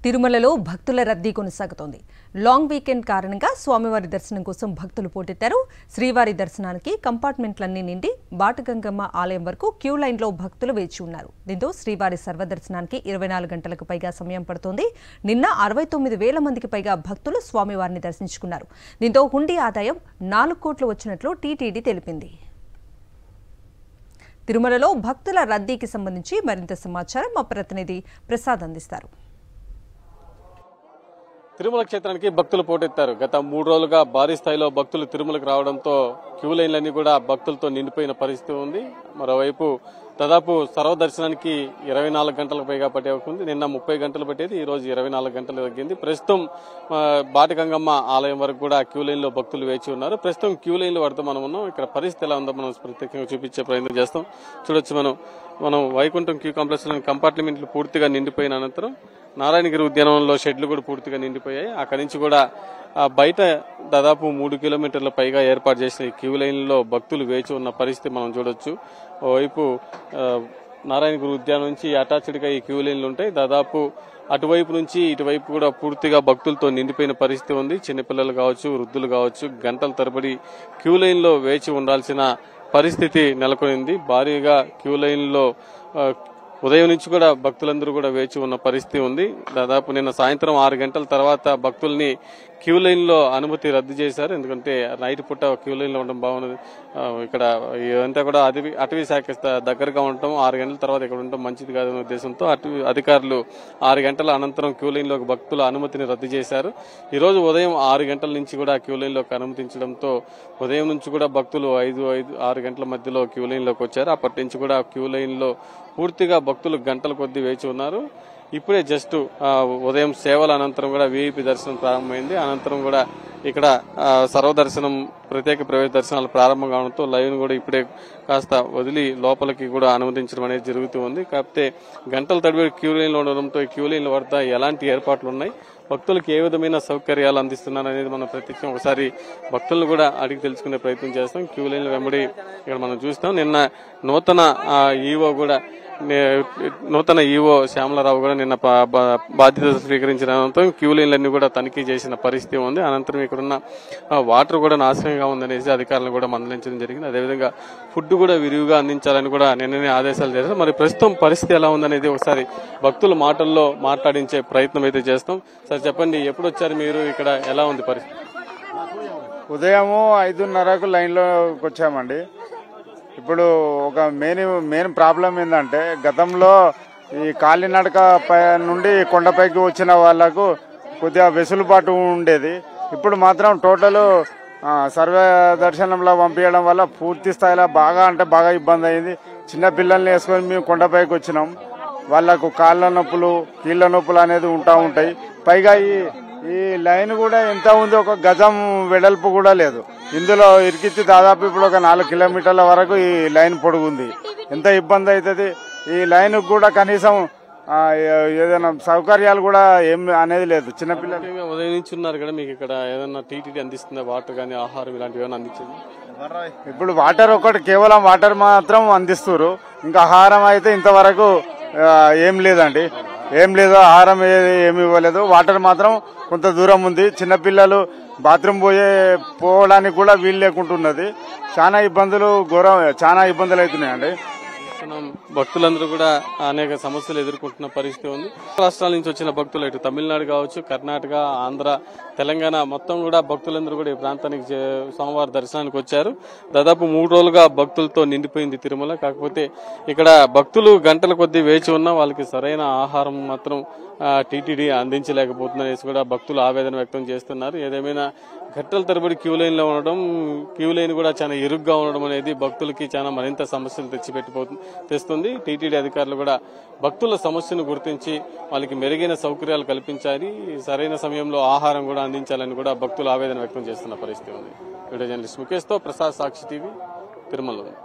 తిరుమలలో భక్తుల రద్దీ కొనసాగుతోంది. లాంగ్ వీకెండ్ కారణంగా స్వామివారి దర్శనం కోసం భక్తులు పోటెత్తారు. శ్రీవారి దర్శనానికి కంపార్ట్మెంట్లన్నీ నిండి బాటగంగమ్మ ఆలయం వరకు క్యూ లైన్లో భక్తులు వేచి ఉన్నారు. దీంతో శ్రీవారి సర్వదర్శనానికి 24 గంటలకు పైగా సమయం పడుతోంది. నిన్న 69,000 మందికి పైగా భక్తులు స్వామివారిని దర్శించుకున్నారు. దీంతో హుండీ ఆదాయం 4 కోట్లు వచ్చినట్లు టీటీడీ తెలిపింది. తిరుమలలో భక్తుల రద్దీకి సంబంధించి మరింత సమాచారం మా ప్రతినిధి ప్రసాద్ అందిస్తారు. తిరుమల క్షేత్రానికి భక్తులు పోటెత్తారు. గత 3 రోజులుగా భారీ స్థాయిలో భక్తులు తిరుమలకు రావడంతో క్యూ లైన్లన్నీ కూడా భక్తులతో నిండిపోయిన పరిస్థితి ఉంది. మరోవైపు దాదాపు సర్వదర్శనానికి 24 గంటలకు పైగా పట్టే ఉంది. నిన్న 30 గంటలు పట్టేది, ఈ రోజు 24 గంటలు తగ్గింది. ప్రస్తుతం బాటగంగమ్మ ఆలయం వరకు కూడా క్యూ లైన్ లో భక్తులు వేచి ఉన్నారు. ప్రస్తుతం క్యూ లైన్ లో పడుతూ మనం ఉన్నాం. ఇక్కడ పరిస్థితి ఎలా ఉందో మనం ప్రత్యేకంగా చూపించే ప్రయత్నం చేస్తాం. చూడొచ్చు, మనం వైకుంఠం క్యూ కాంప్లెక్స్ లోని కంపార్ట్మెంట్లు పూర్తిగా నిండిపోయిన అనంతరం నారాయణగిరి ఉద్యానవనంలో షెడ్లు కూడా పూర్తిగా నిండిపోయాయి. అక్కడి నుంచి కూడా బయట దాదాపు 3 కిలోమీటర్ల పైగా ఏర్పాటు చేసిన ఈ క్యూ లైన్లో భక్తులు వేచి ఉన్న పరిస్థితి మనం చూడొచ్చు. ఓవైపు నారాయణగిరి ఉద్యానం నుంచి అటాచ్డ్ గా ఈ క్యూ లైన్లు ఉంటాయి. దాదాపు అటువైపు నుంచి ఇటువైపు కూడా పూర్తిగా భక్తులతో నిండిపోయిన పరిస్థితి ఉంది. చిన్నపిల్లలు కావచ్చు, వృద్ధులు కావచ్చు, గంటల తరబడి క్యూ లైన్లో వేచి ఉండాల్సిన పరిస్థితి నెలకొనింది. భారీగా క్యూ లైన్లో ఉదయం నుంచి కూడా భక్తులందరూ కూడా వేచి ఉన్న పరిస్థితి ఉంది. దాదాపు నిన్న సాయంత్రం 6 గంటల తర్వాత భక్తుల్ని క్యూ లైన్ లో అనుమతి రద్దు చేశారు. ఎందుకంటే నైట్ పూట క్యూ లైన్ లో ఉండడం బాగున్నది. ఇక్కడ ఇదంతా కూడా అటవీ శాఖ దగ్గరగా ఉండటం, 6 గంటల తర్వాత ఇక్కడ ఉండటం మంచిది కాదనే ఉద్దేశంతో అధికారులు 6 గంటల అనంతరం క్యూ లైన్ లోకి భక్తుల అనుమతిని రద్దు చేశారు. ఈ రోజు ఉదయం 6 గంటల నుంచి కూడా క్యూ లైన్ లోకి అనుమతించడంతో ఉదయం నుంచి కూడా భక్తులు 5-6 గంటల మధ్యలో క్యూ లైన్ లోకి వచ్చారు. అప్పటి నుంచి కూడా క్యూ లైన్ లో పూర్తిగా భక్తులు గంటల కొద్దీ వేచి ఉన్నారు. ఇప్పుడే జస్ట్ ఉదయం సేవల అనంతరం కూడా వీఐపీ దర్శనం ప్రారంభమైంది. అనంతరం కూడా ఇక్కడ సర్వదర్శనం, ప్రత్యేక ప్రవేశ దర్శనాలు ప్రారంభం కావడంతో లైవ్ కూడా ఇప్పుడే కాస్త వదిలి లోపలికి కూడా అనుమతించడం అనేది జరుగుతూ ఉంది. కాకపోతే గంటల తడిపి క్యూ లైన్లో ఉండడంతో ఈ క్యూ లైన్ల వద్ద ఎలాంటి ఏర్పాట్లు ఉన్నాయి, భక్తులకు ఏ విధమైన సౌకర్యాలు అందిస్తున్నారు అనేది మనం ప్రత్యక్షం ఒకసారి భక్తులను కూడా అడిగి తెలుసుకునే ప్రయత్నం చేస్తాం. క్యూ లైన్ల వెంబడి ఇక్కడ మనం చూస్తాం. నిన్న నూతన ఈవో శ్యామలరావు కూడా నిన్న బాధ్యత స్వీకరించిన అనంతరం క్యూ లైన్లన్నీ కూడా తనిఖీ చేసిన పరిస్థితి ఉంది. అనంతరం ఇక్కడున్న వాటర్ కూడా నాశనంగా ఉందనేసి అధికారులను కూడా మందలించడం జరిగింది. అదేవిధంగా ఫుడ్ కూడా విరివిగా అందించాలని కూడా నిన్ననే ఆదేశాలు చేశారు. మరి ప్రస్తుతం పరిస్థితి ఎలా ఉందనేది ఒకసారి భక్తుల మాటల్లో మాట్లాడించే ప్రయత్నం అయితే చేస్తాం. సార్ చెప్పండి, ఎప్పుడు వచ్చారు మీరు, ఇక్కడ ఎలా ఉంది పరిస్థితి? ఉదయము 5:30కు లైన్లోకి వచ్చామండి. ఇప్పుడు ఒక మెయిన్ ప్రాబ్లం ఏంటంటే, గతంలో ఈ కాలినడక నుండి కొండపైకి వచ్చిన వాళ్లకు కొద్దిగా వెసులుబాటు ఉండేది. ఇప్పుడు మాత్రం టోటల్ సర్వ దర్శనంలో పంపించడం వల్ల పూర్తి స్థాయిలో బాగా ఇబ్బంది అయింది. చిన్న పిల్లల్ని వేసుకొని మేము కొండపైకి వచ్చినాం. వాళ్లకు కాళ్ళ నొప్పులు, కీళ్ల నొప్పులు అనేది ఉంటాయి. పైగా ఈ లైన్ కూడా ఎంత ఉంది, ఒక గజం వెడల్పు కూడా లేదు. ఇందులో ఇరికిచ్చి దాదాపు ఇప్పుడు ఒక 4 కిలోమీటర్ల వరకు ఈ లైన్ పొడుగుంది. ఎంత ఇబ్బంది అవుతుంది. ఈ లైన్ కూడా కనీసం ఏదైనా సౌకర్యాలు కూడా ఏం అనేది లేదు. చిన్నపిల్లలు ఉదయం నుంచి ఉన్నారు కదా, మీకు ఇక్కడ ఏదైనా టీటీడీ అందిస్తుందా? వాటర్ కానీ ఆహారం ఇలాంటివి ఏమైనా అందించింది? ఇప్పుడు వాటర్ కేవలం వాటర్ మాత్రం అందిస్తున్నారు. ఇంకా ఆహారం అయితే ఇంతవరకు ఏం లేదండి, ఏం లేదు. ఆహారం ఏమి ఇవ్వలేదు. వాటర్ మాత్రం కొంత దూరం ఉంది. చిన్నపిల్లలు బాత్రూమ్ పోవడానికి కూడా వీలు లేకుంటున్నది. చాలా ఇబ్బందులు అవుతున్నాయండి. భక్తులందరూ కూడా అనేక సమస్యలు ఎదుర్కొంటున్న పరిస్థితి ఉంది. రాష్ట్రాల నుంచి వచ్చిన భక్తులు, ఇటు తమిళనాడు కావచ్చు, కర్ణాటక, ఆంధ్ర, తెలంగాణ మొత్తం కూడా భక్తులందరూ కూడా ఈ ప్రాంతానికి సోమవారం దర్శనానికి వచ్చారు. దాదాపు 3 రోజులుగా భక్తులతో నిండిపోయింది తిరుమల. కాకపోతే ఇక్కడ భక్తులు గంటల కొద్దీ వేచి ఉన్నా వాళ్ళకి సరైన ఆహారం మాత్రం టీటీడీ అందించలేకపోతుందనేసి కూడా భక్తులు ఆవేదన వ్యక్తం చేస్తున్నారు. ఏదేమైనా గంటల తరబడి క్యూ లైన్ లో ఉండడం, క్యూ లైన్ కూడా చాలా ఇరుగ్గా ఉండడం అనేది భక్తులకి చాలా మరింత సమస్యలు తెస్తుంది. టీటీడీ అధికారులు కూడా భక్తుల సమస్యను గుర్తించి వాళ్ళకి మెరుగైన సౌకర్యాలు కల్పించాలి, సరైన సమయంలో ఆహారం కూడా అందించాలని కూడా భక్తులు ఆవేదన వ్యక్తం చేస్తున్న పరిస్థితి ఉంది. వీడియో జర్నలిస్ట్ ముఖేష్ తో ప్రసాద్, సాక్షి టీవీ, తిరుమలలో.